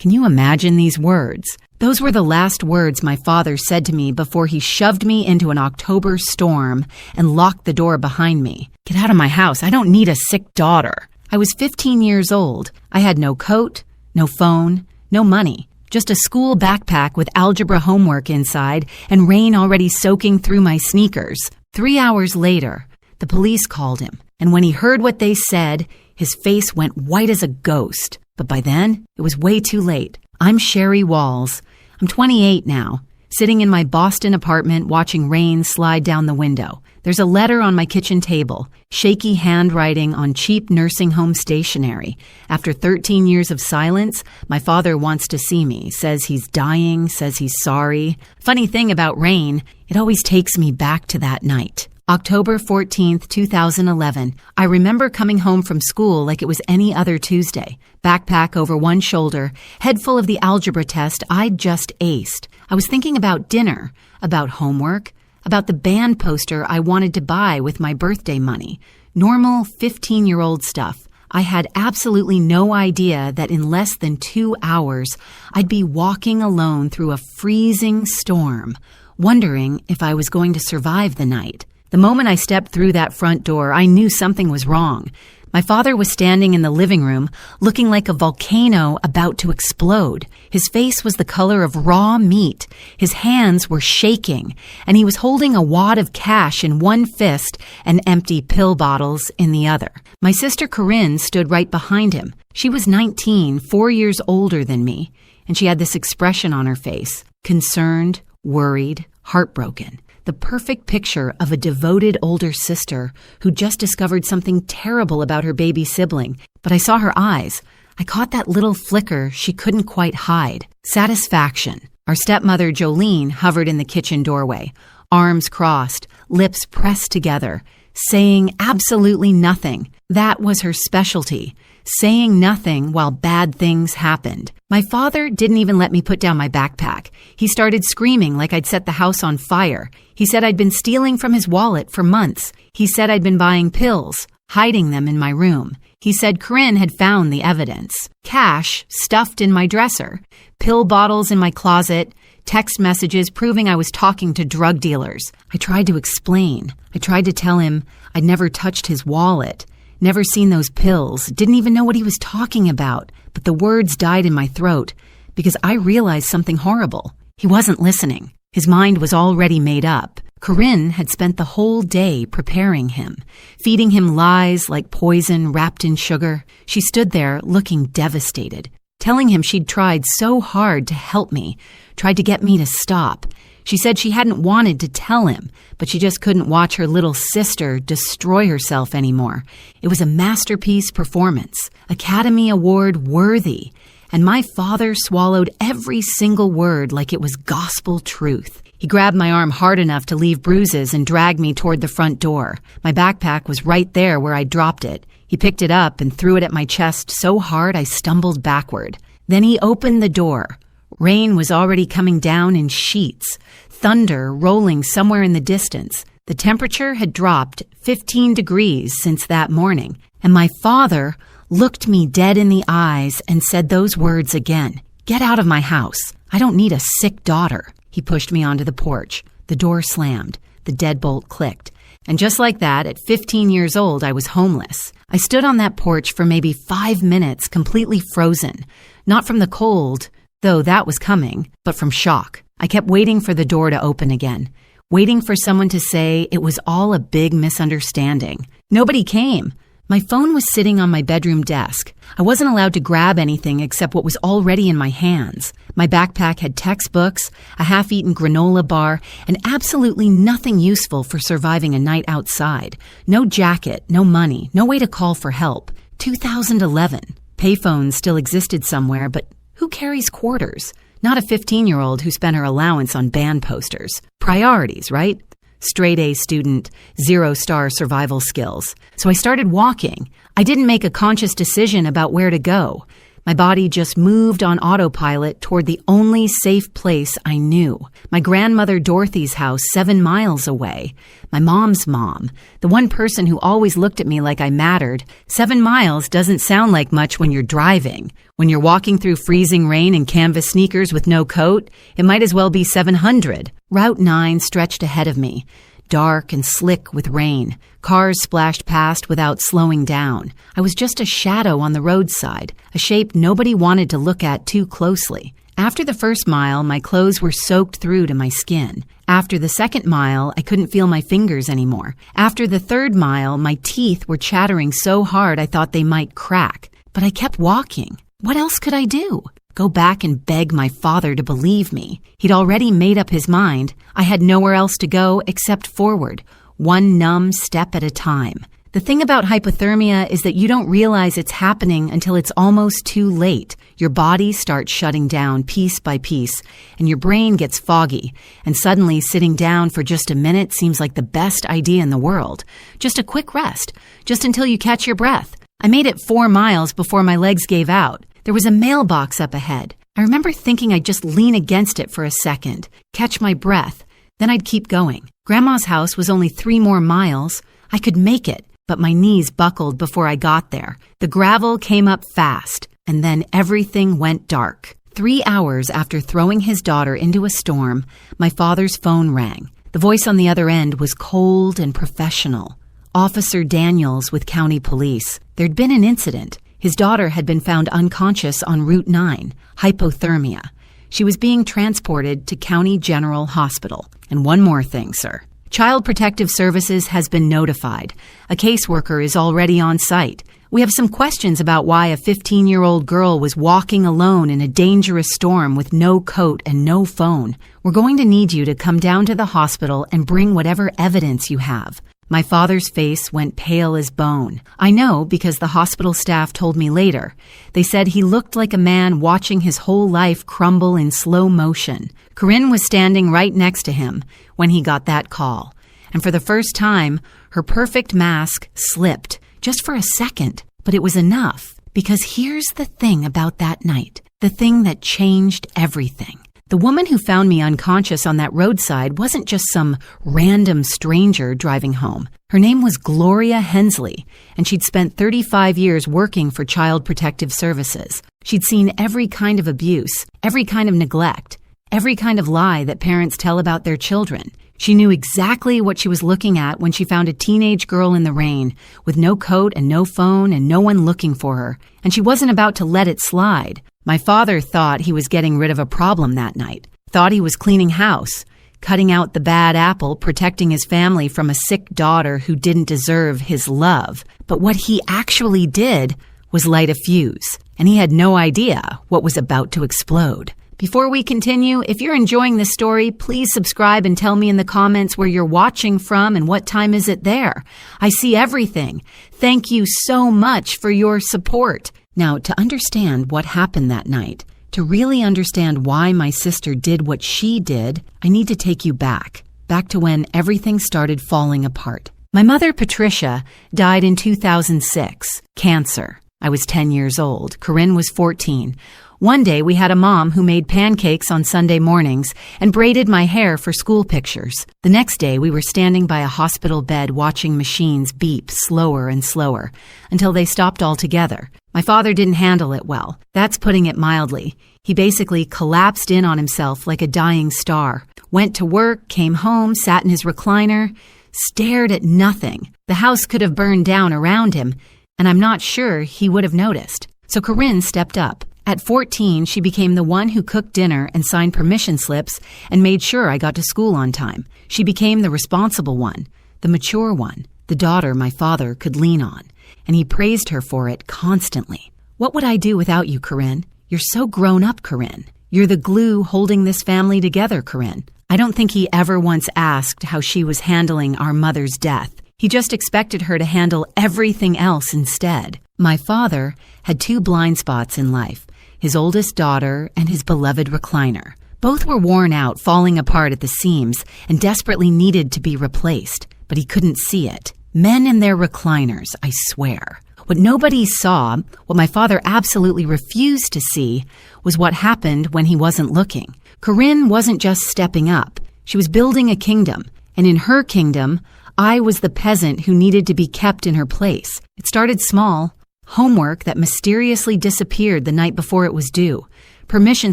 Can you imagine these words? Those were the last words my father said to me before he shoved me into an October storm and locked the door behind me. Get out of my house. I don't need a sick daughter. I was 15 years old. I had no coat, no phone, no money. Just a school backpack with algebra homework inside and rain already soaking through my sneakers. 3 hours later, the police called him, and when he heard what they said, his face went white as a ghost. But by then, it was way too late. I'm Sherry Walls. I'm 28 now, sitting in my Boston apartment watching rain slide down the window. There's a letter on my kitchen table, shaky handwriting on cheap nursing home stationery. After 13 years of silence, my father wants to see me, says he's dying, says he's sorry. Funny thing about rain, it always takes me back to that night. October 14th, 2011. I remember coming home from school like it was any other Tuesday. Backpack over one shoulder, head full of the algebra test I'd just aced. I was thinking about dinner, about homework, about the band poster I wanted to buy with my birthday money. Normal 15-year-old stuff. I had absolutely no idea that in less than 2 hours, I'd be walking alone through a freezing storm, wondering if I was going to survive the night. The moment I stepped through that front door, I knew something was wrong. My father was standing in the living room, looking like a volcano about to explode. His face was the color of raw meat. His hands were shaking, and he was holding a wad of cash in one fist and empty pill bottles in the other. My sister Corinne stood right behind him. She was 19, 4 years older than me, and she had this expression on her face, concerned, worried, heartbroken. The perfect picture of a devoted older sister who just discovered something terrible about her baby sibling. But I saw her eyes. I caught that little flicker she couldn't quite hide. Satisfaction. Our stepmother Jolene hovered in the kitchen doorway, arms crossed, lips pressed together, saying absolutely nothing. That was her specialty. Saying nothing while bad things happened. My father didn't even let me put down my backpack. He started screaming like I'd set the house on fire. He said I'd been stealing from his wallet for months. He said I'd been buying pills, hiding them in my room. He said Corinne had found the evidence. Cash stuffed in my dresser, pill bottles in my closet, text messages proving I was talking to drug dealers. I tried to explain. I tried to tell him I'd never touched his wallet. Never seen those pills, didn't even know what he was talking about. But the words died in my throat because I realized something horrible. He wasn't listening. His mind was already made up. Corinne had spent the whole day preparing him, feeding him lies like poison wrapped in sugar. She stood there looking devastated, telling him she'd tried so hard to help me, tried to get me to stop. She said she hadn't wanted to tell him, but she just couldn't watch her little sister destroy herself anymore. It was a masterpiece performance, Academy Award worthy, and my father swallowed every single word like it was gospel truth. He grabbed my arm hard enough to leave bruises and dragged me toward the front door. My backpack was right there where I dropped it. He picked it up and threw it at my chest so hard I stumbled backward. Then he opened the door. Rain was already coming down in sheets, thunder rolling somewhere in the distance. The temperature had dropped 15 degrees since that morning, and my father looked me dead in the eyes and said those words again. Get out of my house. I don't need a sick daughter. He pushed me onto the porch. The door slammed. The deadbolt clicked. And just like that, at 15 years old, I was homeless. I stood on that porch for maybe 5 minutes, completely frozen. Not from the cold, though that was coming, but from shock. I kept waiting for the door to open again, waiting for someone to say it was all a big misunderstanding. Nobody came. My phone was sitting on my bedroom desk. I wasn't allowed to grab anything except what was already in my hands. My backpack had textbooks, a half-eaten granola bar, and absolutely nothing useful for surviving a night outside. No jacket, no money, no way to call for help. 2011. Payphones still existed somewhere, but who carries quarters? Not a 15-year-old who spent her allowance on band posters. Priorities, right? Straight-A student, 0-star survival skills. So I started walking. I didn't make a conscious decision about where to go. My body just moved on autopilot toward the only safe place I knew. My grandmother Dorothy's house 7 miles away. My mom's mom, the one person who always looked at me like I mattered. 7 miles doesn't sound like much when you're driving. When you're walking through freezing rain in canvas sneakers with no coat, it might as well be 700. Route 9 stretched ahead of me, dark and slick with rain. Cars splashed past without slowing down. I was just a shadow on the roadside, a shape nobody wanted to look at too closely. After the first mile, my clothes were soaked through to my skin. After the second mile, I couldn't feel my fingers anymore. After the third mile, my teeth were chattering so hard I thought they might crack. But I kept walking. What else could I do? Go back and beg my father to believe me. He'd already made up his mind. I had nowhere else to go except forward, one numb step at a time. The thing about hypothermia is that you don't realize it's happening until it's almost too late. Your body starts shutting down piece by piece, and your brain gets foggy, and suddenly sitting down for just a minute seems like the best idea in the world. Just a quick rest, just until you catch your breath. I made it 4 miles before my legs gave out. There was a mailbox up ahead. I remember thinking I'd just lean against it for a second, catch my breath, then I'd keep going. Grandma's house was only 3 more miles. I could make it, but my knees buckled before I got there. The gravel came up fast, and then everything went dark. 3 hours after throwing his daughter into a storm, my father's phone rang. The voice on the other end was cold and professional. Officer Daniels with county police. There'd been an incident. His daughter had been found unconscious on Route 9, hypothermia. She was being transported to County General Hospital. And one more thing, sir. Child Protective Services has been notified. A caseworker is already on site. We have some questions about why a 15-year-old girl was walking alone in a dangerous storm with no coat and no phone. We're going to need you to come down to the hospital and bring whatever evidence you have. My father's face went pale as bone. I know because the hospital staff told me later. They said he looked like a man watching his whole life crumble in slow motion. Corinne was standing right next to him when he got that call. And for the first time, her perfect mask slipped, just for a second. But it was enough, because here's the thing about that night, the thing that changed everything. The woman who found me unconscious on that roadside wasn't just some random stranger driving home. Her name was Gloria Hensley, and she'd spent 35 years working for Child Protective Services. She'd seen every kind of abuse, every kind of neglect, every kind of lie that parents tell about their children. She knew exactly what she was looking at when she found a teenage girl in the rain, with no coat and no phone and no one looking for her, and she wasn't about to let it slide. My father thought he was getting rid of a problem that night, thought he was cleaning house, cutting out the bad apple, protecting his family from a sick daughter who didn't deserve his love. But what he actually did was light a fuse, and he had no idea what was about to explode. Before we continue, if you're enjoying this story, please subscribe and tell me in the comments where you're watching from and what time is it there. I see everything. Thank you so much for your support. Now, to understand what happened that night, to really understand why my sister did what she did, I need to take you back to when everything started falling apart. My mother, Patricia, died in 2006, cancer. I was 10 years old. Corinne was 14. One day, we had a mom who made pancakes on Sunday mornings and braided my hair for school pictures. The next day, we were standing by a hospital bed watching machines beep slower and slower until they stopped altogether. My father didn't handle it well. That's putting it mildly. He basically collapsed in on himself like a dying star. Went to work, came home, sat in his recliner, stared at nothing. The house could have burned down around him, and I'm not sure he would have noticed. So Corinne stepped up. At 14, she became the one who cooked dinner and signed permission slips and made sure I got to school on time. She became the responsible one, the mature one, the daughter my father could lean on. And he praised her for it constantly. What would I do without you, Corinne? You're so grown up, Corinne. You're the glue holding this family together, Corinne. I don't think he ever once asked how she was handling our mother's death. He just expected her to handle everything else instead. My father had 2 blind spots in life, his oldest daughter and his beloved recliner. Both were worn out, falling apart at the seams, and desperately needed to be replaced, but he couldn't see it. Men and their recliners, I swear. What nobody saw, what my father absolutely refused to see, was what happened when he wasn't looking. Corinne wasn't just stepping up. She was building a kingdom. And in her kingdom, I was the peasant who needed to be kept in her place. It started small. Homework that mysteriously disappeared the night before it was due. Permission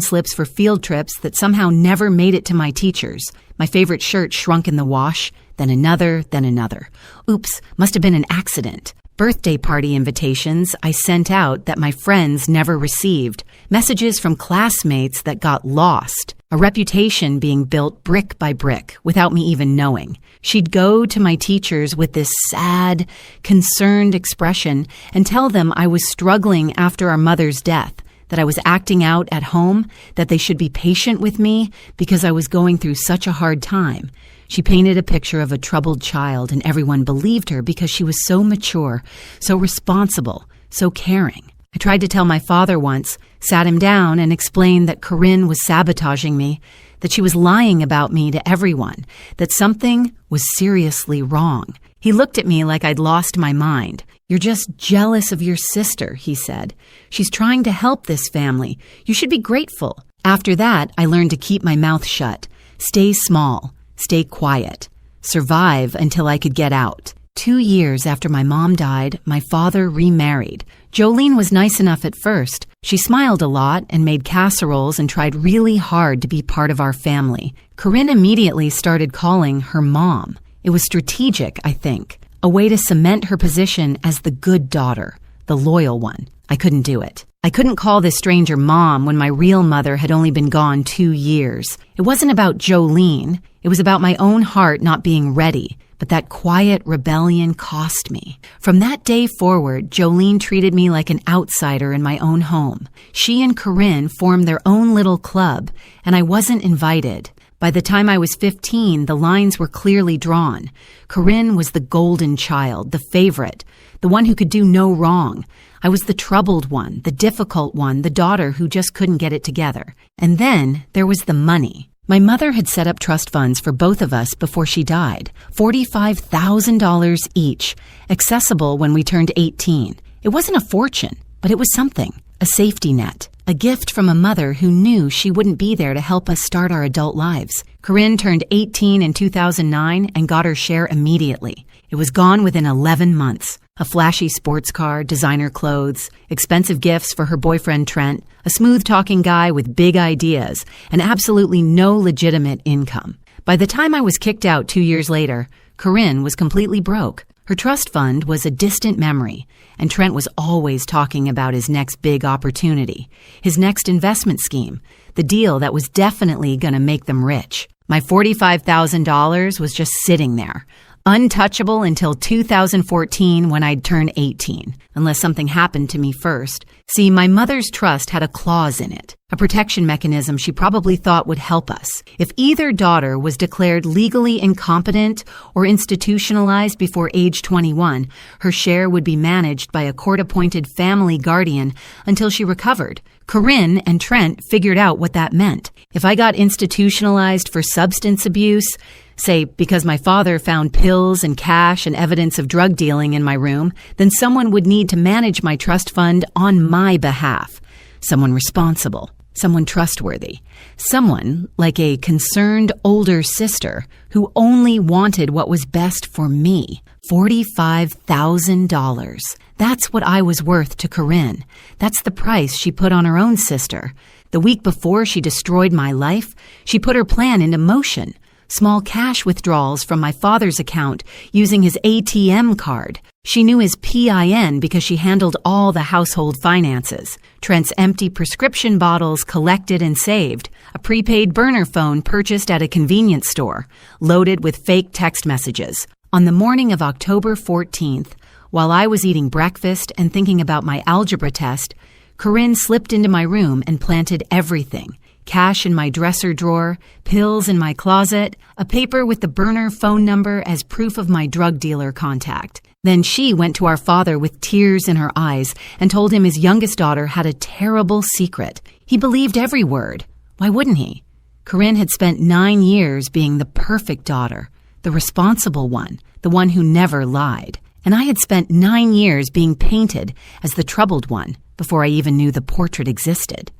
slips for field trips that somehow never made it to my teachers. My favorite shirt shrunk in the wash, then another, then another. Oops, must have been an accident. Birthday party invitations I sent out that my friends never received. Messages from classmates that got lost. A reputation being built brick by brick without me even knowing. She'd go to my teachers with this sad, concerned expression and tell them I was struggling after our mother's death, that I was acting out at home, that they should be patient with me because I was going through such a hard time. She painted a picture of a troubled child, and everyone believed her because she was so mature, so responsible, so caring. I tried to tell my father once, sat him down and explained that Corinne was sabotaging me, that she was lying about me to everyone, that something was seriously wrong. He looked at me like I'd lost my mind. "You're just jealous of your sister," he said. "She's trying to help this family. You should be grateful." After that, I learned to keep my mouth shut, stay small, stay quiet, survive until I could get out. 2 years after my mom died, my father remarried. Jolene was nice enough at first. She smiled a lot and made casseroles and tried really hard to be part of our family. Corinne immediately started calling her mom. It was strategic, I think, a way to cement her position as the good daughter, the loyal one. I couldn't do it. I couldn't call this stranger mom when my real mother had only been gone 2 years. It wasn't about Jolene. It was about my own heart not being ready. But that quiet rebellion cost me. From that day forward, Jolene treated me like an outsider in my own home. She and Corinne formed their own little club, and I wasn't invited. By the time I was 15, the lines were clearly drawn. Corinne was the golden child, the favorite, the one who could do no wrong. I was the troubled one, the difficult one, the daughter who just couldn't get it together. And then there was the money. My mother had set up trust funds for both of us before she died, $45,000 each, accessible when we turned 18. It wasn't a fortune, but it was something, a safety net, a gift from a mother who knew she wouldn't be there to help us start our adult lives. Corinne turned 18 in 2009 and got her share immediately. It was gone within 11 months. A flashy sports car, designer clothes, expensive gifts for her boyfriend Trent, a smooth-talking guy with big ideas, and absolutely no legitimate income. By the time I was kicked out 2 years later, Corinne was completely broke. Her trust fund was a distant memory, and Trent was always talking about his next big opportunity, his next investment scheme, the deal that was definitely going to make them rich. My $45,000 was just sitting there, untouchable until 2014 when I'd turn 18, unless something happened to me first. See, my mother's trust had a clause in it, a protection mechanism she probably thought would help us. If either daughter was declared legally incompetent or institutionalized before age 21, her share would be managed by a court-appointed family guardian until she recovered. Corinne and Trent figured out what that meant. If I got institutionalized for substance abuse, say because my father found pills and cash and evidence of drug dealing in my room, then someone would need to manage my trust fund on my behalf. Someone responsible, someone trustworthy, someone like a concerned older sister who only wanted what was best for me. $45,000. That's what I was worth to Corinne. That's the price she put on her own sister. The week before she destroyed my life, she put her plan into motion. Small cash withdrawals from my father's account using his ATM card. She knew his PIN because she handled all the household finances. Trent's empty prescription bottles collected and saved. A prepaid burner phone purchased at a convenience store, loaded with fake text messages. On the morning of October 14th, while I was eating breakfast and thinking about my algebra test, Corinne slipped into my room and planted everything. Cash in my dresser drawer, pills in my closet, a paper with the burner phone number as proof of my drug dealer contact. Then she went to our father with tears in her eyes and told him his youngest daughter had a terrible secret. He believed every word. Why wouldn't he? Corinne had spent 9 years being the perfect daughter, the responsible one, the one who never lied. and I had spent 9 years being painted as the troubled one before I even knew the portrait existed.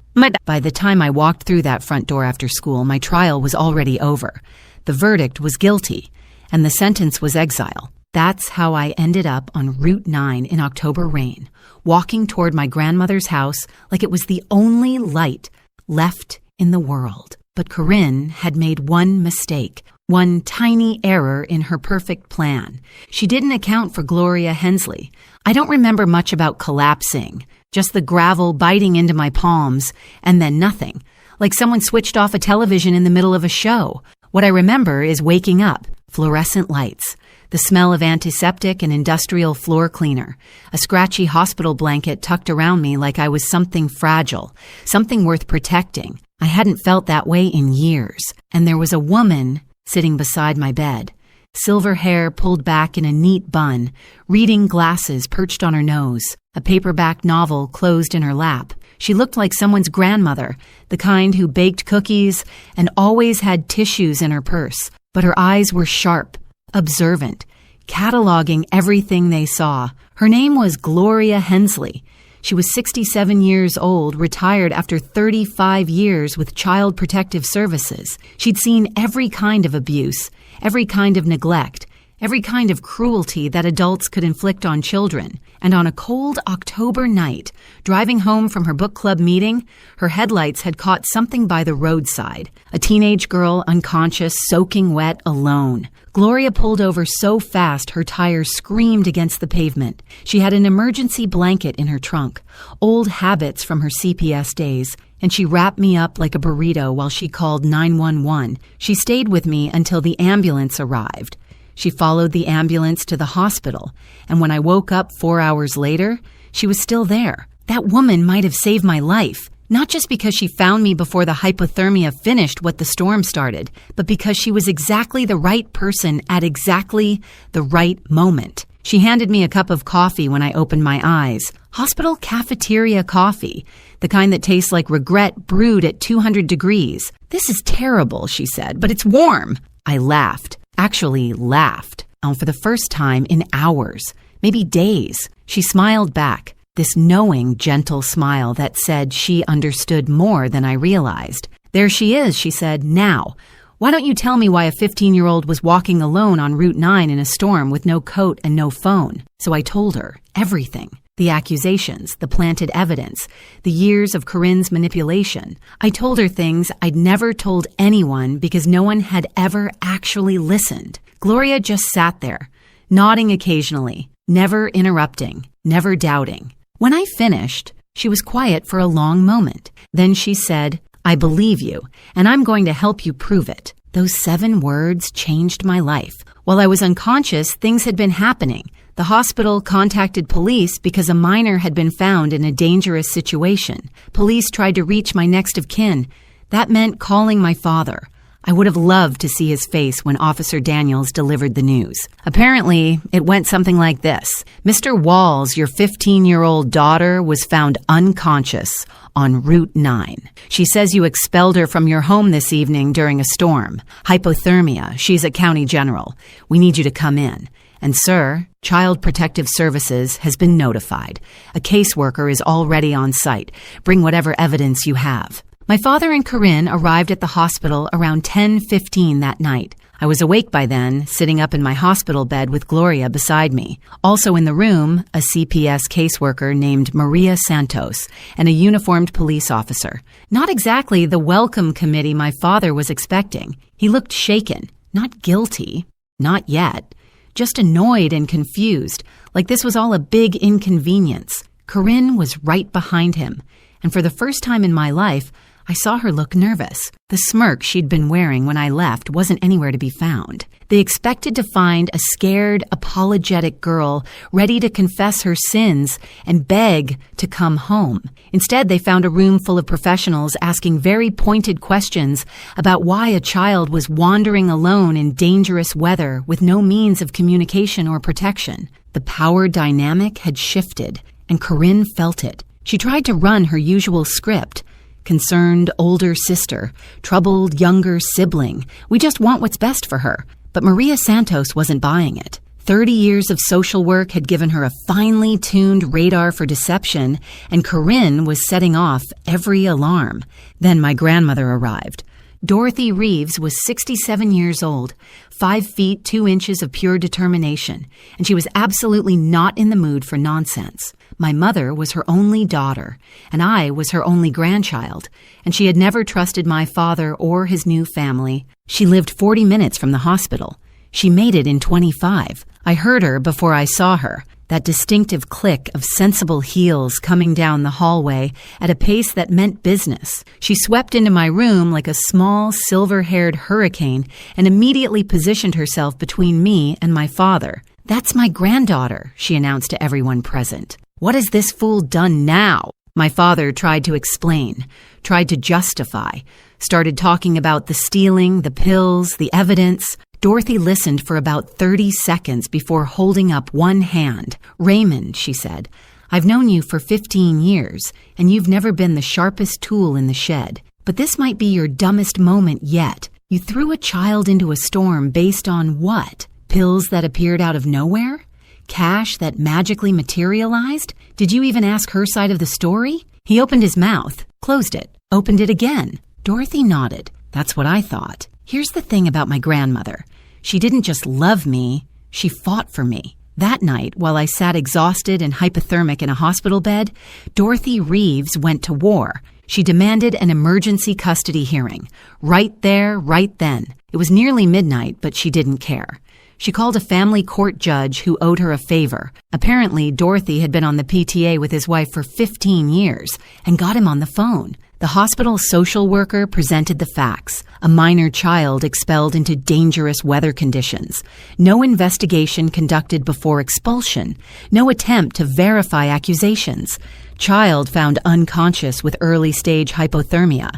By the time I walked through that front door after school, my trial was already over. The verdict was guilty, and the sentence was exile. That's how I ended up on Route 9 in October rain, walking toward my grandmother's house like it was the only light left in the world. But Corinne had made one mistake, one tiny error in her perfect plan. She didn't account for Gloria Hensley. I don't remember much about collapsing, just the gravel biting into my palms, and then nothing, like someone switched off a television in the middle of a show. What I remember is waking up, fluorescent lights, the smell of antiseptic and industrial floor cleaner, a scratchy hospital blanket tucked around me like I was something fragile, something worth protecting. I hadn't felt that way in years, and there was a woman sitting beside my bed, silver hair pulled back in a neat bun, reading glasses perched on her nose, a paperback novel closed in her lap. She looked like someone's grandmother, the kind who baked cookies and always had tissues in her purse, but her eyes were sharp, observant, cataloging everything they saw. Her name was Gloria Hensley. She was 67 years old, retired after 35 years with Child Protective Services. She'd seen every kind of abuse, every kind of neglect, every kind of cruelty that adults could inflict on children. And on a cold October night, driving home from her book club meeting, her headlights had caught something by the roadside. A teenage girl, unconscious, soaking wet, alone. Gloria pulled over so fast her tires screamed against the pavement. She had an emergency blanket in her trunk, old habits from her CPS days, and she wrapped me up like a burrito while she called 911. She stayed with me until the ambulance arrived. She followed the ambulance to the hospital, and when I woke up 4 hours later, she was still there. That woman might have saved my life, not just because she found me before the hypothermia finished what the storm started, but because she was exactly the right person at exactly the right moment. She handed me a cup of coffee when I opened my eyes. Hospital cafeteria coffee, the kind that tastes like regret brewed at 200 degrees. "This is terrible," she said, "but it's warm." I laughed. Actually laughed, for the first time in hours, maybe days. She smiled back, this knowing, gentle smile that said she understood more than I realized. "There she is," she said. "Now, why don't you tell me why a 15-year-old was walking alone on Route 9 in a storm with no coat and no phone?" So I told her everything. The accusations, the planted evidence, the years of Corinne's manipulation. I told her things I'd never told anyone because no one had ever actually listened. Gloria just sat there, nodding occasionally, never interrupting, never doubting. When I finished, she was quiet for a long moment. Then she said, "I believe you, and I'm going to help you prove it." Those 7 words changed my life. While I was unconscious, things had been happening. The hospital contacted police because a minor had been found in a dangerous situation. Police tried to reach my next of kin. That meant calling my father. I would have loved to see his face when Officer Daniels delivered the news. Apparently, it went something like this. "Mr. Walls, your 15-year-old daughter was found unconscious on Route 9. She says you expelled her from your home this evening during a storm. Hypothermia. She's at County General. We need you to come in. And sir, Child Protective Services has been notified. A caseworker is already on site. Bring whatever evidence you have." My father and Corinne arrived at the hospital around 10:15 that night. I was awake by then, sitting up in my hospital bed with Gloria beside me. Also in the room, a CPS caseworker named Maria Santos and a uniformed police officer. Not exactly the welcome committee my father was expecting. He looked shaken, not guilty, not yet. Just annoyed and confused, like this was all a big inconvenience. Corinne was right behind him, and for the first time in my life, I saw her look nervous. The smirk she'd been wearing when I left wasn't anywhere to be found. They expected to find a scared, apologetic girl ready to confess her sins and beg to come home. Instead, they found a room full of professionals asking very pointed questions about why a child was wandering alone in dangerous weather with no means of communication or protection. The power dynamic had shifted, and Corinne felt it. She tried to run her usual script. Concerned older sister, troubled younger sibling. We just want what's best for her. But Maria Santos wasn't buying it. 30 years of social work had given her a finely tuned radar for deception, and Corinne was setting off every alarm. Then my grandmother arrived. Dorothy Reeves was 67 years old, 5 feet 2 inches of pure determination, and she was absolutely not in the mood for nonsense. My mother was her only daughter, and I was her only grandchild, and she had never trusted my father or his new family. She lived 40 minutes from the hospital. She made it in 25. I heard her before I saw her, that distinctive click of sensible heels coming down the hallway at a pace that meant business. She swept into my room like a small, silver-haired hurricane and immediately positioned herself between me and my father. "That's my granddaughter," she announced to everyone present. "What has this fool done now?" My father tried to explain, tried to justify, started talking about the stealing, the pills, the evidence. Dorothy listened for about 30 seconds before holding up one hand. "Raymond," she said, "I've known you for 15 years, and you've never been the sharpest tool in the shed. But this might be your dumbest moment yet. You threw a child into a storm based on what? Pills that appeared out of nowhere? Cash that magically materialized? Did you even ask her side of the story?" He opened his mouth, closed it, opened it again. Dorothy nodded. "That's what I thought." Here's the thing about my grandmother. She didn't just love me, she fought for me. That night, while I sat exhausted and hypothermic in a hospital bed, Dorothy Reeves went to war. She demanded an emergency custody hearing. Right there, right then. It was nearly midnight, but she didn't care. She called a family court judge who owed her a favor. Apparently, Dorothy had been on the PTA with his wife for 15 years and got him on the phone. The hospital social worker presented the facts. A minor child expelled into dangerous weather conditions. No investigation conducted before expulsion. No attempt to verify accusations. Child found unconscious with early-stage hypothermia.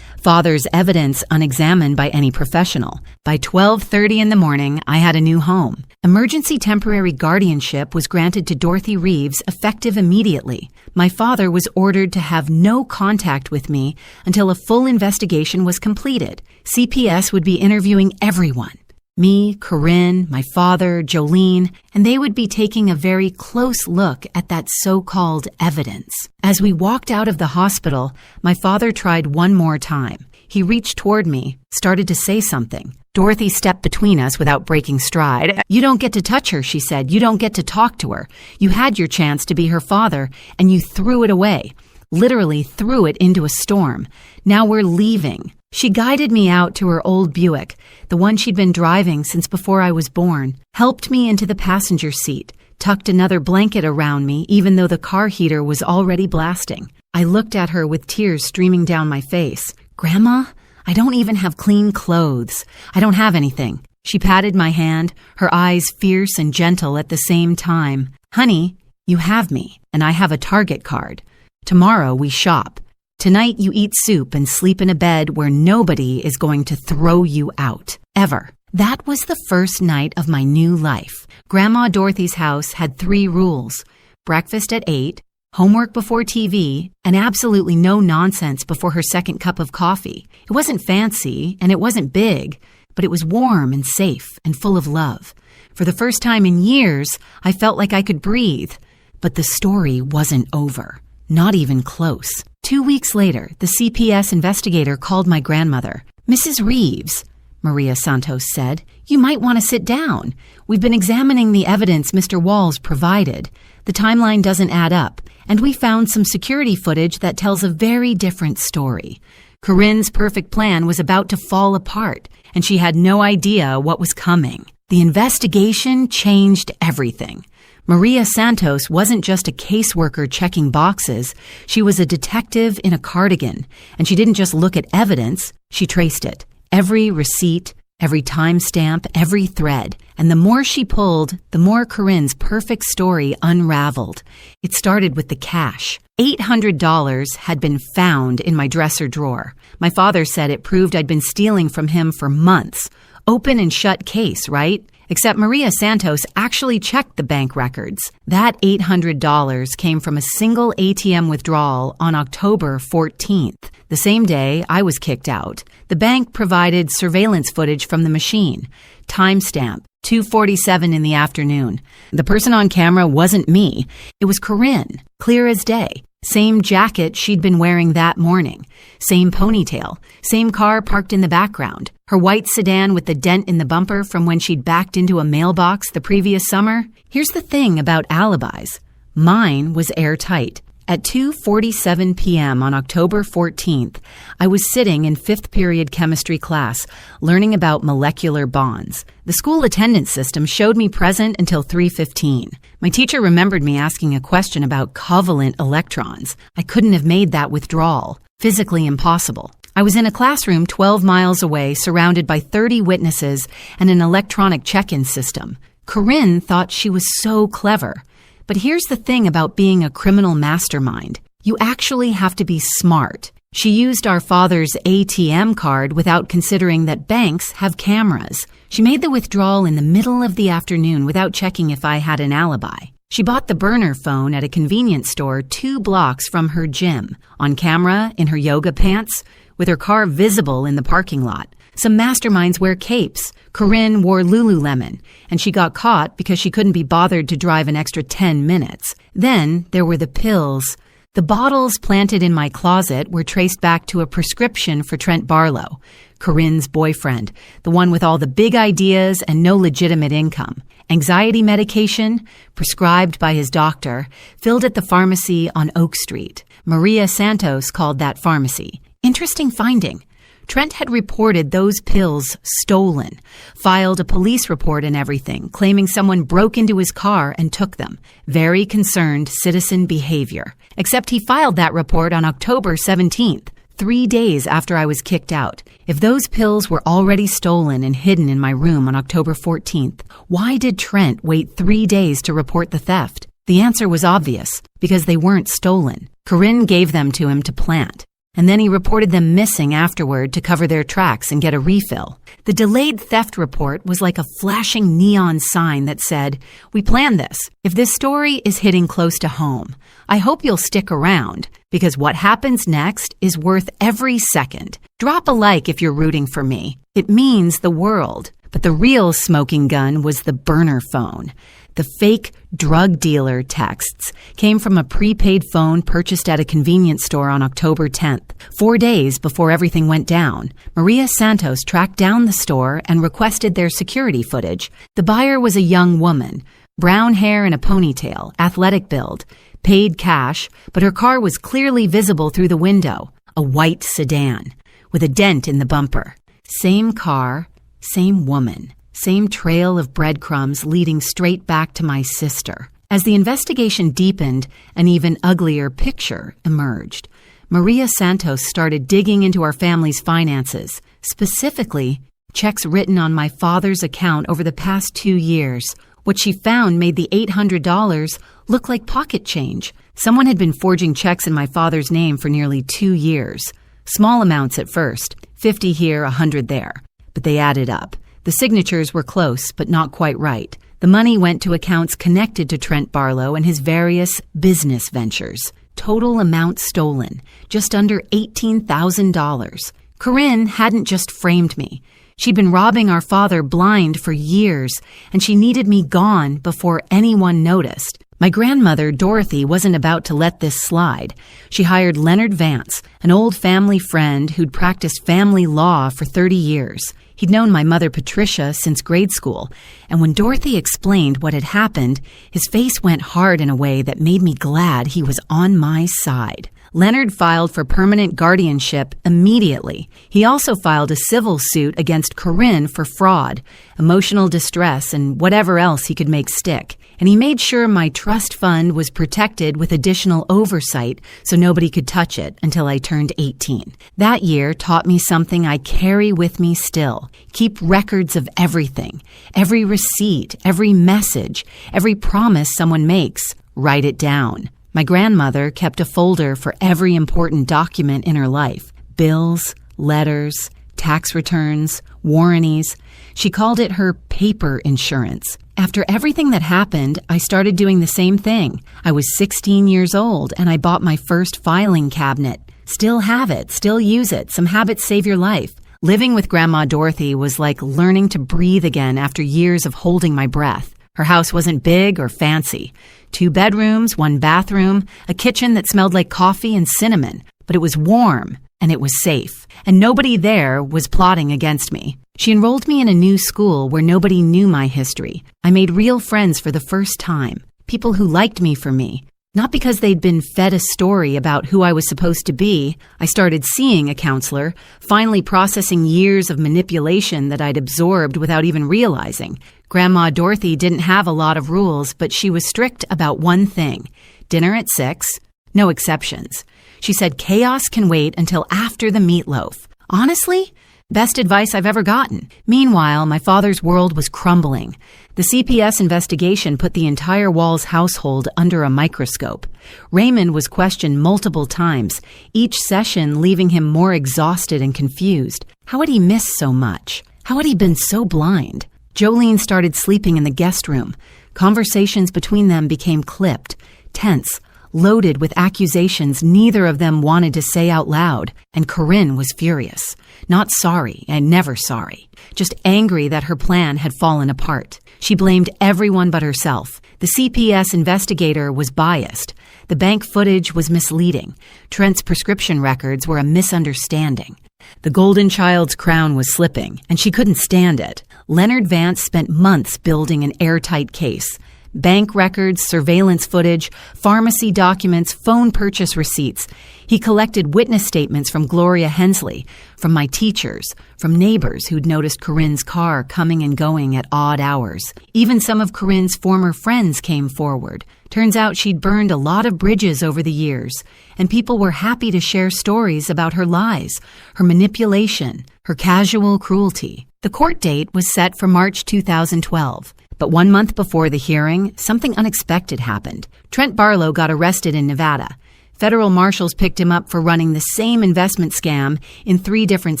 Father's evidence unexamined by any professional. By 12:30 in the morning, I had a new home. Emergency temporary guardianship was granted to Dorothy Reeves effective immediately. My father was ordered to have no contact with me until a full investigation was completed. CPS would be interviewing everyone. Me, Corinne, my father, Jolene, and they would be taking a very close look at that so-called evidence. As we walked out of the hospital, my father tried one more time. He reached toward me, started to say something. Dorothy stepped between us without breaking stride. "You don't get to touch her," she said. "You don't get to talk to her. You had your chance to be her father, and you threw it away. Literally threw it into a storm. Now we're leaving." She guided me out to her old Buick, the one she'd been driving since before I was born, helped me into the passenger seat, tucked another blanket around me even though the car heater was already blasting. I looked at her with tears streaming down my face. "Grandma, I don't even have clean clothes. I don't have anything." She patted my hand, her eyes fierce and gentle at the same time. "Honey, you have me, and I have a Target card. Tomorrow we shop. Tonight you eat soup and sleep in a bed where nobody is going to throw you out. Ever." That was the first night of my new life. Grandma Dorothy's house had 3 rules. Breakfast at 8, homework before TV, and absolutely no nonsense before her second cup of coffee. It wasn't fancy, and it wasn't big, but it was warm and safe and full of love. For the first time in years, I felt like I could breathe. But the story wasn't over. Not even close. 2 weeks later, the CPS investigator called my grandmother. "Mrs. Reeves," Maria Santos said, "you might want to sit down. We've been examining the evidence Mr. Walls provided. The timeline doesn't add up, and we found some security footage that tells a very different story. Corinne's perfect plan was about to fall apart, and she had no idea what was coming. The investigation changed everything. Maria Santos wasn't just a caseworker checking boxes. She was a detective in a cardigan, and she didn't just look at evidence, she traced it. Every receipt, every timestamp, every thread. And the more she pulled, the more Corinne's perfect story unraveled. It started with the cash. $800 had been found in my dresser drawer. My father said it proved I'd been stealing from him for months. Open and shut case, right? Except Maria Santos actually checked the bank records. That $800 came from a single ATM withdrawal on October 14th, the same day I was kicked out. The bank provided surveillance footage from the machine, timestamp, 2:47 in the afternoon. The person on camera wasn't me. It was Corinne, clear as day. Same jacket she'd been wearing that morning. Same ponytail. Same car parked in the background. Her white sedan with the dent in the bumper from when she'd backed into a mailbox the previous summer. Here's the thing about alibis. Mine was airtight. At 2:47 p.m. on October 14th, I was sitting in 5th period chemistry class, learning about molecular bonds. The school attendance system showed me present until 3:15. My teacher remembered me asking a question about covalent electrons. I couldn't have made that withdrawal. Physically impossible. I was in a classroom 12 miles away, surrounded by 30 witnesses and an electronic check-in system. Corinne thought she was so clever. But here's the thing about being a criminal mastermind. You actually have to be smart. She used our father's ATM card without considering that banks have cameras. She made the withdrawal in the middle of the afternoon without checking if I had an alibi. She bought the burner phone at a convenience store 2 blocks from her gym, on camera, in her yoga pants, with her car visible in the parking lot. Some masterminds wear capes. Corinne wore Lululemon, and she got caught because she couldn't be bothered to drive an extra 10 minutes. Then there were the pills. The bottles planted in my closet were traced back to a prescription for Trent Barlow, Corinne's boyfriend, the one with all the big ideas and no legitimate income. Anxiety medication, prescribed by his doctor, filled at the pharmacy on Oak Street. Maria Santos called that pharmacy. Interesting finding. Trent had reported those pills stolen, filed a police report and everything, claiming someone broke into his car and took them. Very concerned citizen behavior. Except he filed that report on October 17th, 3 days after I was kicked out. If those pills were already stolen and hidden in my room on October 14th, why did Trent wait 3 days to report the theft? The answer was obvious, because they weren't stolen. Corinne gave them to him to plant. And then he reported them missing afterward to cover their tracks and get a refill. The delayed theft report was like a flashing neon sign that said, "We planned this. If this story is hitting close to home, I hope you'll stick around, because what happens next is worth every second. Drop a like if you're rooting for me. It means the world." But the real smoking gun was the burner phone. The fake drug dealer texts came from a prepaid phone purchased at a convenience store on October 10th, 4 days before everything went down. Maria Santos tracked down the store and requested their security footage. The buyer was a young woman, brown hair and a ponytail, athletic build, paid cash, but her car was clearly visible through the window, a white sedan, with a dent in the bumper. Same car, same woman. Same trail of breadcrumbs leading straight back to my sister. As the investigation deepened, an even uglier picture emerged. Maria Santos started digging into our family's finances, specifically checks written on my father's account over the past 2 years. What she found made the $800 look like pocket change. Someone had been forging checks in my father's name for nearly 2 years. Small amounts at first, 50 here, 100 there, but they added up. The signatures were close, but not quite right. The money went to accounts connected to Trent Barlow and his various business ventures. Total amount stolen, just under $18,000. Corinne hadn't just framed me. She'd been robbing our father blind for years, and she needed me gone before anyone noticed. My grandmother, Dorothy, wasn't about to let this slide. She hired Leonard Vance, an old family friend who'd practiced family law for 30 years. He'd known my mother, Patricia, since grade school, and when Dorothy explained what had happened, his face went hard in a way that made me glad he was on my side. Leonard filed for permanent guardianship immediately. He also filed a civil suit against Corinne for fraud, emotional distress, and whatever else he could make stick. And he made sure my trust fund was protected with additional oversight so nobody could touch it until I turned 18. That year taught me something I carry with me still. Keep records of everything. Every receipt, every message, every promise someone makes. Write it down. My grandmother kept a folder for every important document in her life. Bills, letters, tax returns, warranties. She called it her paper insurance. After everything that happened, I started doing the same thing. I was 16 years old and I bought my first filing cabinet. Still have it, still use it. Some habits save your life. Living with Grandma Dorothy was like learning to breathe again after years of holding my breath. Her house wasn't big or fancy. 2 bedrooms, 1 bathroom, a kitchen that smelled like coffee and cinnamon. But it was warm, and it was safe. And nobody there was plotting against me. She enrolled me in a new school where nobody knew my history. I made real friends for the first time. People who liked me for me. Not because they'd been fed a story about who I was supposed to be. I started seeing a counselor, finally processing years of manipulation that I'd absorbed without even realizing. Grandma Dorothy didn't have a lot of rules, but she was strict about one thing. Dinner at 6, no exceptions. She said chaos can wait until after the meatloaf. Honestly, best advice I've ever gotten. Meanwhile, my father's world was crumbling. The CPS investigation put the entire Walls household under a microscope. Raymond was questioned multiple times, each session leaving him more exhausted and confused. How had he missed so much? How had he been so blind? Jolene started sleeping in the guest room. Conversations between them became clipped, tense, loaded with accusations neither of them wanted to say out loud, and Corinne was furious. Not sorry, and never sorry. Just angry that her plan had fallen apart. She blamed everyone but herself. The CPS investigator was biased. The bank footage was misleading. Trent's prescription records were a misunderstanding. The golden child's crown was slipping, and she couldn't stand it. Leonard Vance spent months building an airtight case. Bank records, surveillance footage, pharmacy documents, phone purchase receipts. He collected witness statements from Gloria Hensley, from my teachers, from neighbors who'd noticed Corinne's car coming and going at odd hours. Even some of Corinne's former friends came forward. Turns out she'd burned a lot of bridges over the years, and people were happy to share stories about her lies, her manipulation, her casual cruelty. The court date was set for March 2012. But 1 month before the hearing, something unexpected happened. Trent Barlow got arrested in Nevada. Federal marshals picked him up for running the same investment scam in 3 different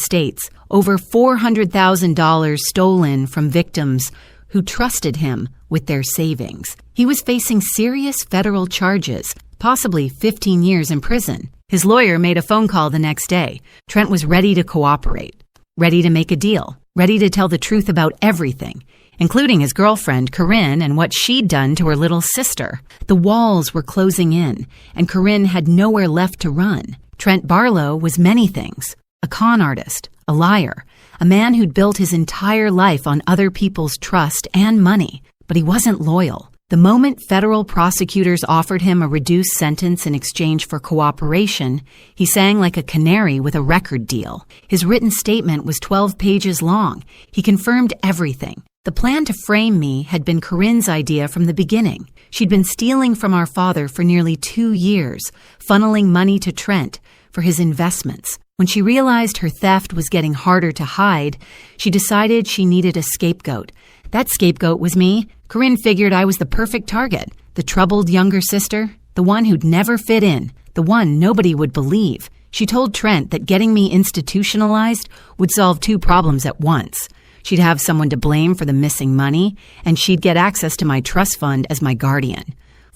states. Over $400,000 stolen from victims who trusted him with their savings. He was facing serious federal charges, possibly 15 years in prison. His lawyer made a phone call the next day. Trent was ready to cooperate, ready to make a deal, ready to tell the truth about everything, including his girlfriend, Corinne, and what she'd done to her little sister. The walls were closing in, and Corinne had nowhere left to run. Trent Barlow was many things. A con artist, a liar, a man who'd built his entire life on other people's trust and money. But he wasn't loyal. The moment federal prosecutors offered him a reduced sentence in exchange for cooperation, he sang like a canary with a record deal. His written statement was 12 pages long. He confirmed everything. The plan to frame me had been Corinne's idea from the beginning. She'd been stealing from our father for nearly 2 years, funneling money to Trent for his investments. When she realized her theft was getting harder to hide, she decided she needed a scapegoat. That scapegoat was me. Corinne figured I was the perfect target, the troubled younger sister, the one who'd never fit in, the one nobody would believe. She told Trent that getting me institutionalized would solve 2 problems at once. She'd have someone to blame for the missing money, and she'd get access to my trust fund as my guardian.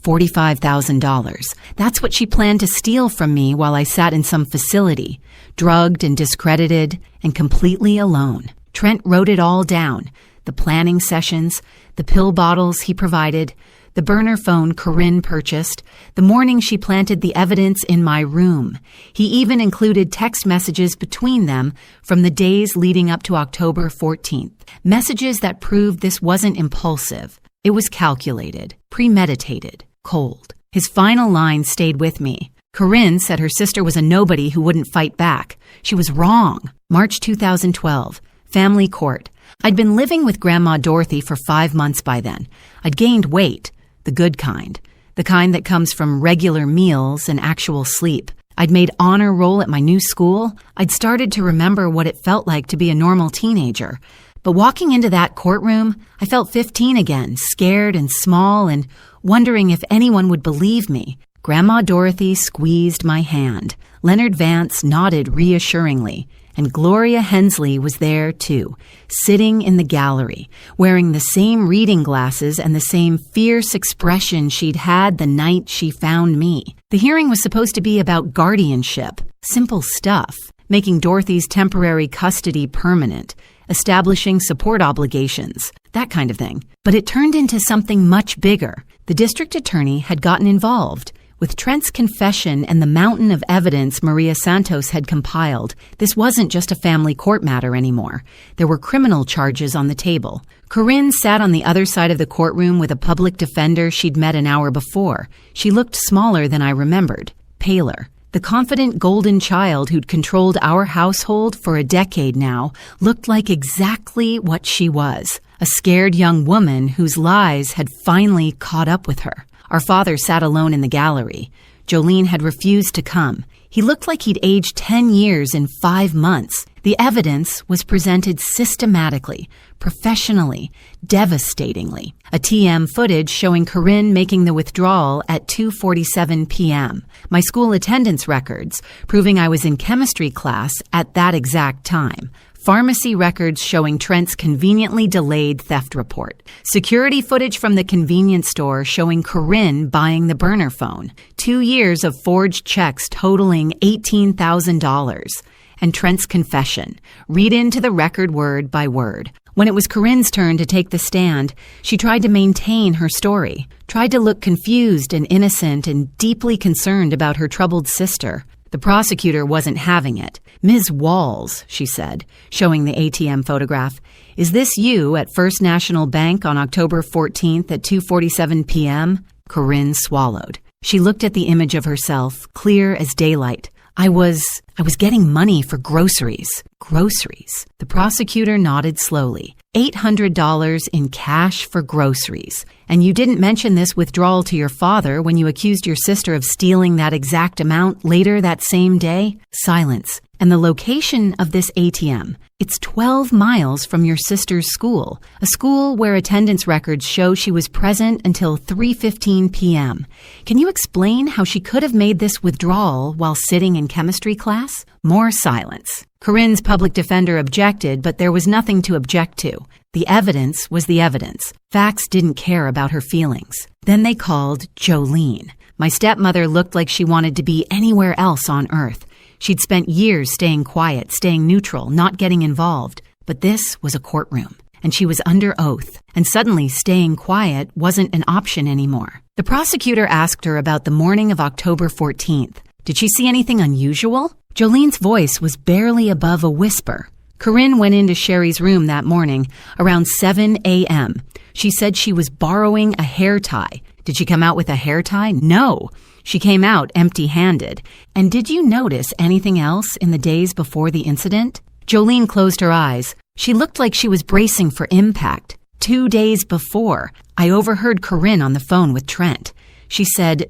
$45,000. That's what she planned to steal from me while I sat in some facility, drugged and discredited and completely alone. Trent wrote it all down. The planning sessions, the pill bottles he provided, the burner phone Corinne purchased, the morning she planted the evidence in my room. He even included text messages between them from the days leading up to October 14th. Messages that proved this wasn't impulsive. It was calculated, premeditated, cold. His final line stayed with me. Corinne said her sister was a nobody who wouldn't fight back. She was wrong. March 2012. Family court. I'd been living with Grandma Dorothy for 5 months by then. I'd gained weight, the good kind, the kind that comes from regular meals and actual sleep. I'd made honor roll at my new school. I'd started to remember what it felt like to be a normal teenager. But walking into that courtroom, I felt 15 again, scared and small and wondering if anyone would believe me. Grandma Dorothy squeezed my hand. Leonard Vance nodded reassuringly. And Gloria Hensley was there, too, sitting in the gallery, wearing the same reading glasses and the same fierce expression she'd had the night she found me. The hearing was supposed to be about guardianship, simple stuff. making Dorothy's temporary custody permanent, establishing support obligations, that kind of thing. But it turned into something much bigger. The district attorney had gotten involved. With Trent's confession and the mountain of evidence Maria Santos had compiled, this wasn't just a family court matter anymore. There were criminal charges on the table. Corinne sat on the other side of the courtroom with a public defender she'd met an hour before. She looked smaller than I remembered, paler. The confident golden child who'd controlled our household for a decade now looked like exactly what she was, a scared young woman whose lies had finally caught up with her. Our father sat alone in the gallery. Jolene had refused to come. He looked like he'd aged 10 years in 5 months. The evidence was presented systematically, professionally, devastatingly. A TM footage showing Corinne making the withdrawal at 2:47 p.m. My school attendance records proving I was in chemistry class at that exact time. Pharmacy records showing Trent's conveniently delayed theft report. Security footage from the convenience store showing Corinne buying the burner phone. 2 years of forged checks totaling $18,000. And Trent's confession. Read into the record word by word. When it was Corinne's turn to take the stand, she tried to maintain her story, tried to look confused and innocent and deeply concerned about her troubled sister. The prosecutor wasn't having it. "Ms. Walls," she said, showing the ATM photograph, "is this you at First National Bank on October 14th at 2:47 p.m.? Corinne swallowed. She looked at the image of herself, clear as daylight. I was getting money for groceries. Groceries. The prosecutor nodded slowly. $800 in cash for groceries. And you didn't mention this withdrawal to your father when you accused your sister of stealing that exact amount later that same day? Silence. And the location of this ATM. It's 12 miles from your sister's school, a school where attendance records show she was present until 3:15 p.m. Can you explain how she could have made this withdrawal while sitting in chemistry class? More silence. Corinne's public defender objected, but there was nothing to object to. The evidence was the evidence. Facts didn't care about her feelings. Then they called Jolene. My stepmother looked like she wanted to be anywhere else on earth. She'd spent years staying quiet, staying neutral, not getting involved. But this was a courtroom, and she was under oath, and suddenly staying quiet wasn't an option anymore. The prosecutor asked her about the morning of October 14th. Did she see anything unusual? Jolene's voice was barely above a whisper. Corinne went into Sherry's room that morning around 7 a.m. She said she was borrowing a hair tie. Did she come out with a hair tie? No. She came out empty-handed. And did you notice anything else in the days before the incident? Jolene closed her eyes. She looked like she was bracing for impact. 2 days before, I overheard Corinne on the phone with Trent. She said,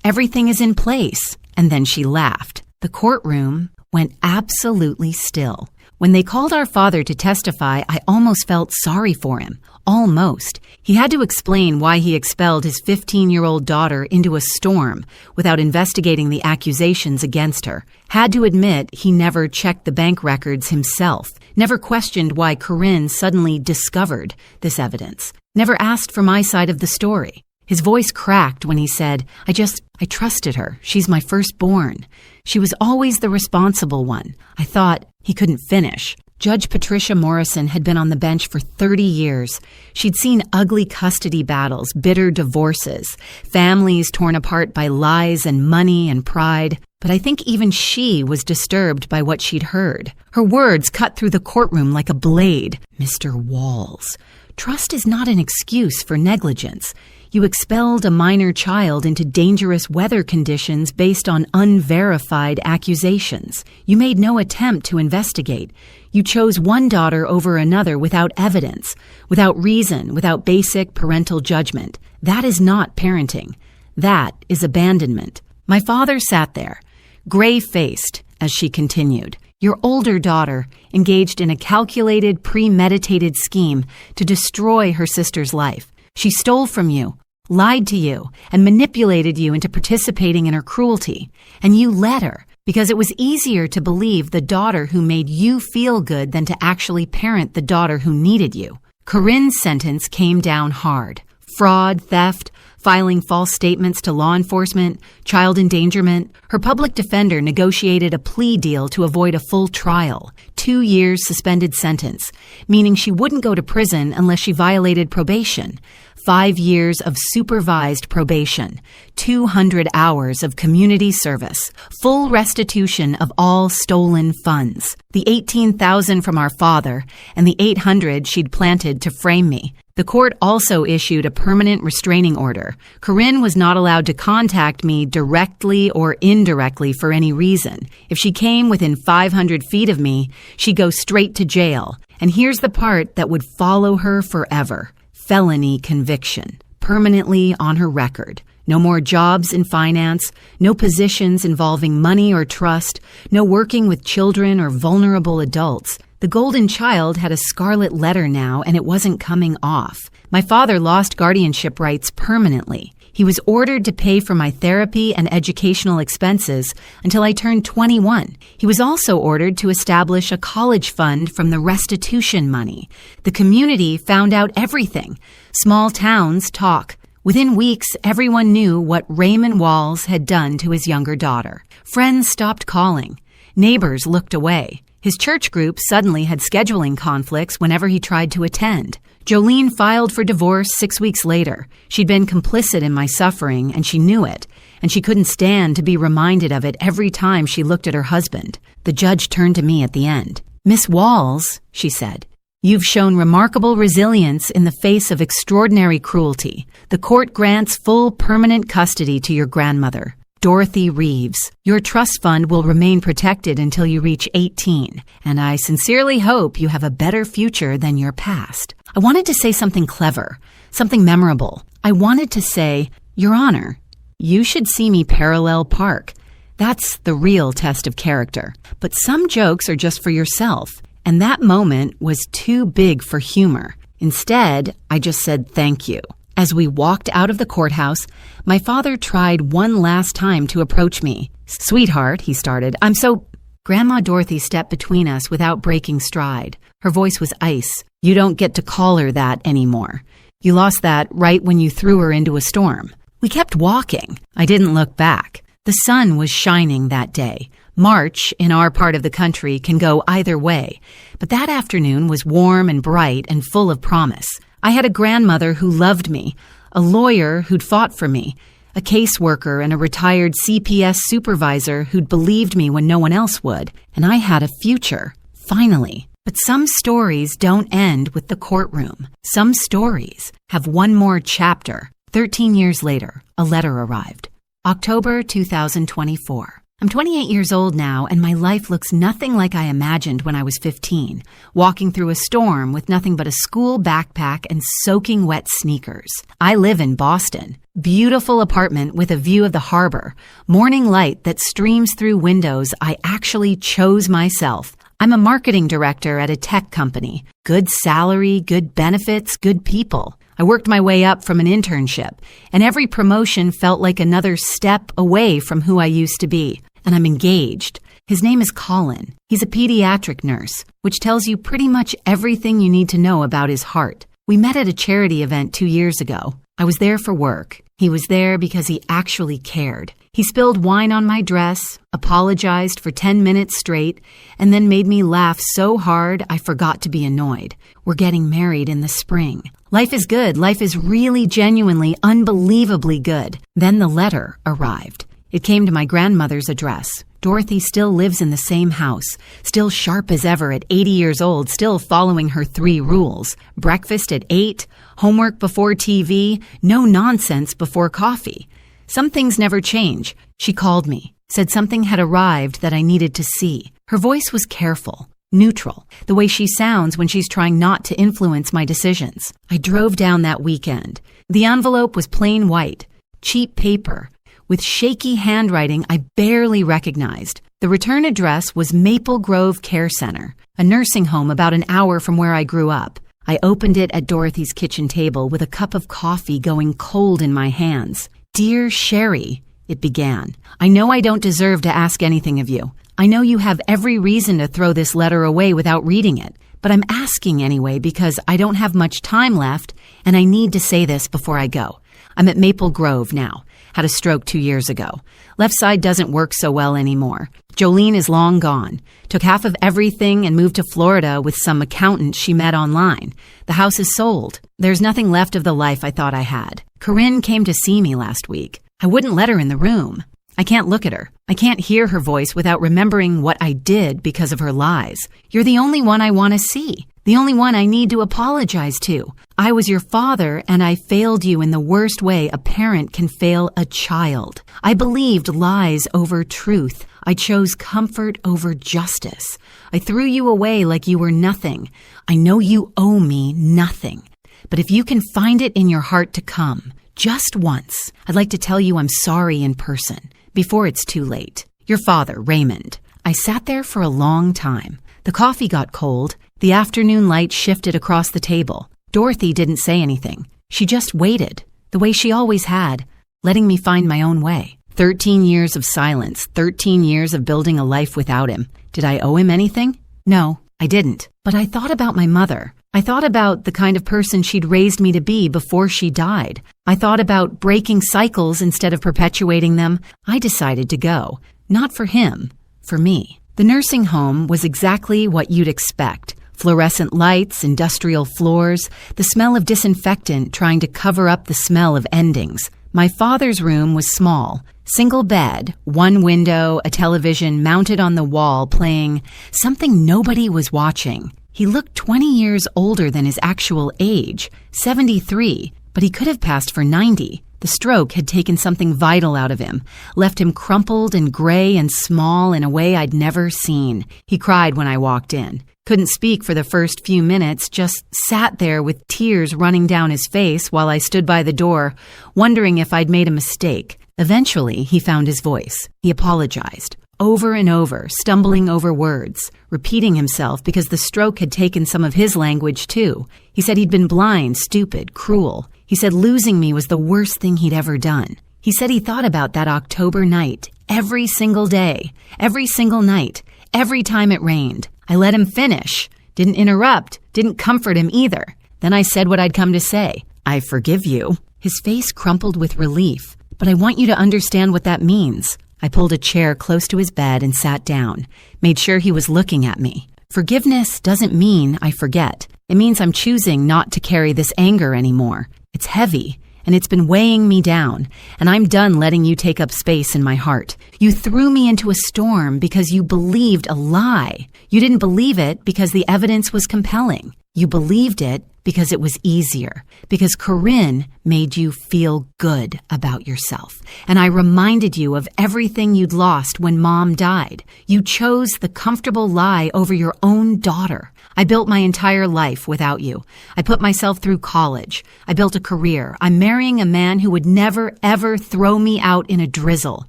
"Everything is in place." And then she laughed. The courtroom went absolutely still. When they called our father to testify, I almost felt sorry for him. Almost. He had to explain why he expelled his 15-year-old daughter into a storm without investigating the accusations against her. Had to admit he never checked the bank records himself. Never questioned why Corinne suddenly discovered this evidence. Never asked for my side of the story. His voice cracked when he said, I trusted her. She's my firstborn. She was always the responsible one. I thought he couldn't finish. Judge Patricia Morrison had been on the bench for 30 years. She'd seen ugly custody battles, bitter divorces, families torn apart by lies and money and pride. But I think even she was disturbed by what she'd heard. Her words cut through the courtroom like a blade. Mr. Walls, trust is not an excuse for negligence. You expelled a minor child into dangerous weather conditions based on unverified accusations. You made no attempt to investigate. You chose one daughter over another without evidence, without reason, without basic parental judgment. That is not parenting. That is abandonment. My father sat there, gray-faced, as she continued. Your older daughter engaged in a calculated, premeditated scheme to destroy her sister's life. She stole from you, lied to you, and manipulated you into participating in her cruelty. And you let her, because it was easier to believe the daughter who made you feel good than to actually parent the daughter who needed you. Corinne's sentence came down hard. Fraud, theft, filing false statements to law enforcement, child endangerment. Her public defender negotiated a plea deal to avoid a full trial, 2 years suspended sentence, meaning she wouldn't go to prison unless she violated probation. 5 years of supervised probation, 200 hours of community service, full restitution of all stolen funds, the $18,000 from our father, and the $800 she'd planted to frame me. The court also issued a permanent restraining order. Corinne was not allowed to contact me directly or indirectly for any reason. If she came within 500 feet of me, she'd go straight to jail. And here's the part that would follow her forever. Felony conviction, permanently on her record. No more jobs in finance, no positions involving money or trust, no working with children or vulnerable adults. The golden child had a scarlet letter now, and it wasn't coming off. My father lost guardianship rights permanently. He was ordered to pay for my therapy and educational expenses until I turned 21. He was also ordered to establish a college fund from the restitution money. The community found out everything. Small towns talk. Within weeks, everyone knew what Raymond Walls had done to his younger daughter. Friends stopped calling. Neighbors looked away. His church group suddenly had scheduling conflicts whenever he tried to attend. Jolene filed for divorce 6 weeks later. She'd been complicit in my suffering, and she knew it, and she couldn't stand to be reminded of it every time she looked at her husband. The judge turned to me at the end. "Miss Walls," she said, "you've shown remarkable resilience in the face of extraordinary cruelty. The court grants full permanent custody to your grandmother, Dorothy Reeves. Your trust fund will remain protected until you reach 18, and I sincerely hope you have a better future than your past." I wanted to say something clever, something memorable. I wanted to say, "Your Honor, you should see me parallel park. That's the real test of character. But some jokes are just for yourself." And that moment was too big for humor. Instead, I just said thank you. As we walked out of the courthouse, my father tried one last time to approach me. "Sweetheart," he started, "I'm so—" Grandma Dorothy stepped between us without breaking stride. Her voice was ice. "You don't get to call her that anymore. You lost that right when you threw her into a storm." We kept walking. I didn't look back. The sun was shining that day. March, in our part of the country, can go either way. But that afternoon was warm and bright and full of promise. I had a grandmother who loved me, a lawyer who'd fought for me, a caseworker and a retired CPS supervisor who'd believed me when no one else would, and I had a future, finally. But some stories don't end with the courtroom. Some stories have one more chapter. 13 years later, a letter arrived. October 2024. I'm 28 years old now, and my life looks nothing like I imagined when I was 15, walking through a storm with nothing but a school backpack and soaking wet sneakers. I live in Boston. Beautiful apartment with a view of the harbor. Morning light that streams through windows I actually chose myself. I'm a marketing director at a tech company. Good salary, good benefits, good people. I worked my way up from an internship, and every promotion felt like another step away from who I used to be. And I'm engaged. His name is Colin. He's a pediatric nurse, which tells you pretty much everything you need to know about his heart. We met at a charity event 2 years ago. I was there for work. He was there because he actually cared. He spilled wine on my dress, apologized for 10 minutes straight, and then made me laugh so hard I forgot to be annoyed. We're getting married in the spring. Life is good. Life is really, genuinely, unbelievably good. Then the letter arrived. It came to my grandmother's address. Dorothy still lives in the same house, still sharp as ever at 80 years old, still following her 3 rules. Breakfast at 8, homework before TV, no nonsense before coffee. Some things never change. She called me, said something had arrived that I needed to see. Her voice was careful, neutral, the way she sounds when she's trying not to influence my decisions. I drove down that weekend. The envelope was plain white, cheap paper, with shaky handwriting I barely recognized. The return address was Maple Grove Care Center, a nursing home about an hour from where I grew up. I opened it at Dorothy's kitchen table with a cup of coffee going cold in my hands. "Dear Sherry," it began, "I know I don't deserve to ask anything of you. I know you have every reason to throw this letter away without reading it, but I'm asking anyway because I don't have much time left and I need to say this before I go. I'm at Maple Grove now. Had a stroke 2 years ago. Left side doesn't work so well anymore. Jolene is long gone. Took half of everything and moved to Florida with some accountant she met online. The house is sold. There's nothing left of the life I thought I had. Corinne came to see me last week. I wouldn't let her in the room. I can't look at her. I can't hear her voice without remembering what I did because of her lies. You're the only one I want to see. The only one I need to apologize to. I was your father, and I failed you in the worst way a parent can fail a child. I believed lies over truth. I chose comfort over justice. I threw you away like you were nothing. I know you owe me nothing. But if you can find it in your heart to come, just once, I'd like to tell you I'm sorry in person, before it's too late. Your father, Raymond. I sat there for a long time. The coffee got cold. The afternoon light shifted across the table. Dorothy didn't say anything. She just waited, the way she always had, letting me find my own way. 13 years of silence, 13 years of building a life without him. Did I owe him anything? No, I didn't. But I thought about my mother. I thought about the kind of person she'd raised me to be before she died. I thought about breaking cycles instead of perpetuating them. I decided to go. Not for him, for me. The nursing home was exactly what you'd expect. Fluorescent lights, industrial floors, the smell of disinfectant trying to cover up the smell of endings. My father's room was small. Single bed, one window, a television mounted on the wall playing something nobody was watching. He looked 20 years older than his actual age, 73, but he could have passed for 90. The stroke had taken something vital out of him, left him crumpled and gray and small in a way I'd never seen. He cried when I walked in. Couldn't speak for the first few minutes, just sat there with tears running down his face while I stood by the door, wondering if I'd made a mistake. Eventually, he found his voice. He apologized. Over and over, stumbling over words, repeating himself because the stroke had taken some of his language too. He said he'd been blind, stupid, cruel. He said losing me was the worst thing he'd ever done. He said he thought about that October night, every single day, every single night, every time it rained. I let him finish, didn't interrupt, didn't comfort him either. Then I said what I'd come to say. I forgive you. His face crumpled with relief. But I want you to understand what that means. I pulled a chair close to his bed and sat down, made sure he was looking at me. Forgiveness doesn't mean I forget. It means I'm choosing not to carry this anger anymore. It's heavy, and it's been weighing me down, and I'm done letting you take up space in my heart. You threw me into a storm because you believed a lie. You didn't believe it because the evidence was compelling. You believed it because it was easier, because Corinne made you feel good about yourself. And I reminded you of everything you'd lost when Mom died. You chose the comfortable lie over your own daughter. I built my entire life without you. I put myself through college. I built a career. I'm marrying a man who would never, ever throw me out in a drizzle,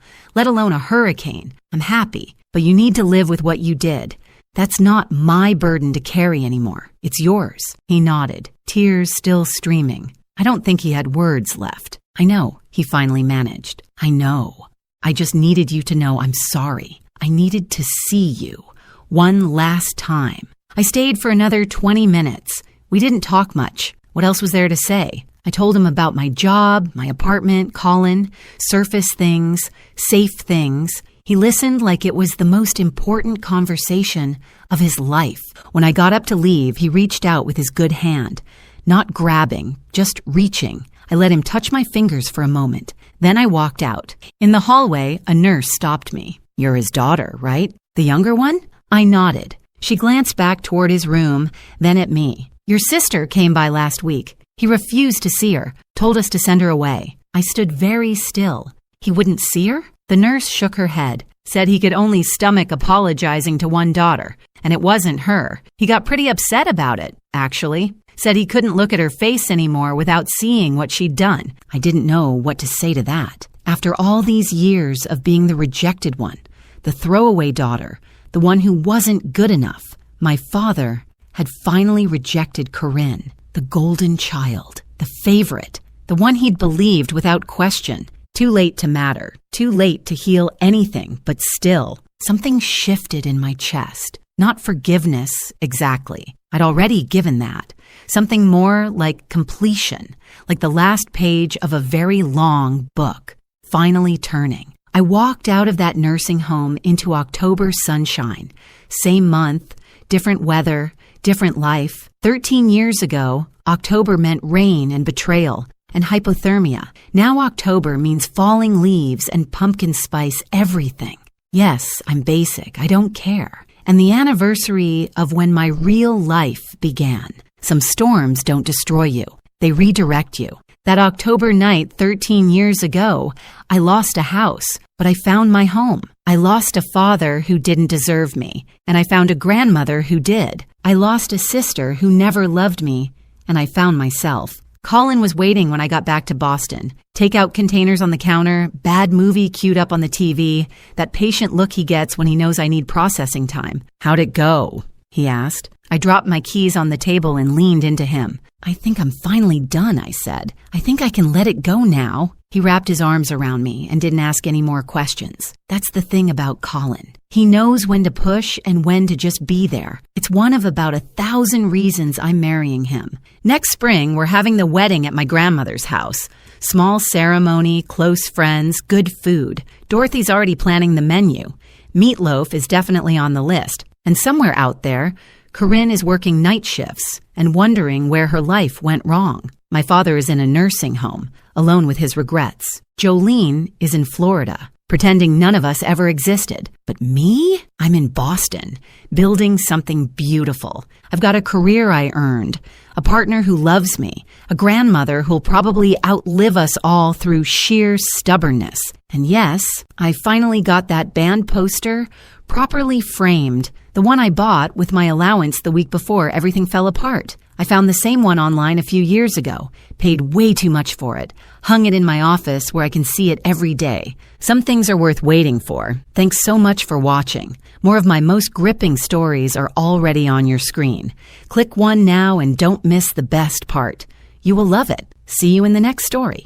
let alone a hurricane. I'm happy, but you need to live with what you did. That's not my burden to carry anymore. It's yours. He nodded, tears still streaming. I don't think he had words left. I know, he finally managed. I know. I just needed you to know I'm sorry. I needed to see you. One last time. I stayed for another 20 minutes. We didn't talk much. What else was there to say? I told him about my job, my apartment, Colin, surface things, safe things. He listened like it was the most important conversation of his life. When I got up to leave, he reached out with his good hand. Not grabbing, just reaching. I let him touch my fingers for a moment. Then I walked out. In the hallway, a nurse stopped me. You're his daughter, right? The younger one? I nodded. She glanced back toward his room, then at me. Your sister came by last week. He refused to see her, told us to send her away. I stood very still. He wouldn't see her? The nurse shook her head, said he could only stomach apologizing to one daughter, and it wasn't her. He got pretty upset about it, actually. Said he couldn't look at her face anymore without seeing what she'd done. I didn't know what to say to that. After all these years of being the rejected one, the throwaway daughter, the one who wasn't good enough, my father had finally rejected Corinne, the golden child, the favorite, the one he'd believed without question. Too late to matter, too late to heal anything, but still, something shifted in my chest. Not forgiveness, exactly. I'd already given that. Something more like completion, like the last page of a very long book, finally turning. I walked out of that nursing home into October sunshine. Same month, different weather, different life. 13 years ago, October meant rain and betrayal and hypothermia. Now October means falling leaves and pumpkin spice everything. Yes, I'm basic. I don't care. And the anniversary of when my real life began. Some storms don't destroy you. They redirect you. That October night 13 years ago, I lost a house, but I found my home. I lost a father who didn't deserve me, and I found a grandmother who did. I lost a sister who never loved me, and I found myself. Colin was waiting when I got back to Boston. Takeout containers on the counter, bad movie queued up on the TV, that patient look he gets when he knows I need processing time. "How'd it go?" he asked. I dropped my keys on the table and leaned into him. "I think I'm finally done," I said. "I think I can let it go now." He wrapped his arms around me and didn't ask any more questions. That's the thing about Colin. He knows when to push and when to just be there. It's one of about 1,000 reasons I'm marrying him. Next spring, we're having the wedding at my grandmother's house. Small ceremony, close friends, good food. Dorothy's already planning the menu. Meatloaf is definitely on the list. And somewhere out there, Corinne is working night shifts and wondering where her life went wrong. My father is in a nursing home, alone with his regrets. Jolene is in Florida, pretending none of us ever existed. But me? I'm in Boston, building something beautiful. I've got a career I earned, a partner who loves me, a grandmother who'll probably outlive us all through sheer stubbornness. And yes, I finally got that band poster properly framed, the one I bought with my allowance the week before everything fell apart. I found the same one online a few years ago, paid way too much for it, hung it in my office where I can see it every day. Some things are worth waiting for. Thanks so much for watching. More of my most gripping stories are already on your screen. Click one now and don't miss the best part. You will love it. See you in the next story.